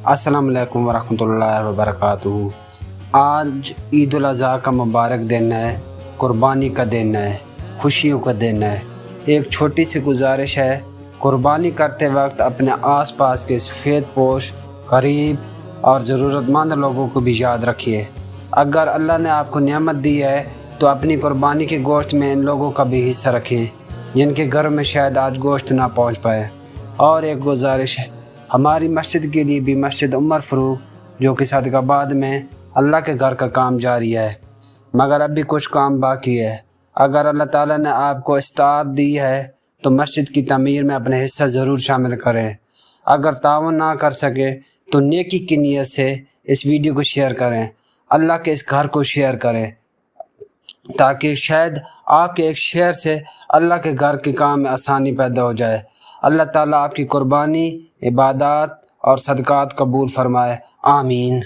السلام علیکم ورحمۃ اللہ وبرکاتہ۔ آج عید الاضحیٰ کا مبارک دن ہے، قربانی کا دن ہے، خوشیوں کا دن ہے۔ ایک چھوٹی سی گزارش ہے، قربانی کرتے وقت اپنے آس پاس کے سفید پوش، غریب اور ضرورت مند لوگوں کو بھی یاد رکھیے۔ اگر اللہ نے آپ کو نعمت دی ہے تو اپنی قربانی کے گوشت میں ان لوگوں کا بھی حصہ رکھیں جن کے گھر میں شاید آج گوشت نہ پہنچ پائے۔ اور ایک گزارش ہے، ہماری مسجد کے لیے بھی مسجد عمر فاروق جو کہ صدقہ آباد میں اللہ کے گھر کا کام جاری ہے، مگر اب بھی کچھ کام باقی ہے۔ اگر اللہ تعالیٰ نے آپ کو استطاعت دی ہے تو مسجد کی تعمیر میں اپنے حصہ ضرور شامل کریں۔ اگر تعاون نہ کر سکے تو نیکی کی نیت سے اس ویڈیو کو شیئر کریں، اللہ کے اس گھر کو شیئر کریں، تاکہ شاید آپ کے ایک شیئر سے اللہ کے گھر کے کام میں آسانی پیدا ہو جائے۔ اللہ تعالیٰ آپ کی قربانی، عبادات اور صدقات قبول فرمائے، آمین۔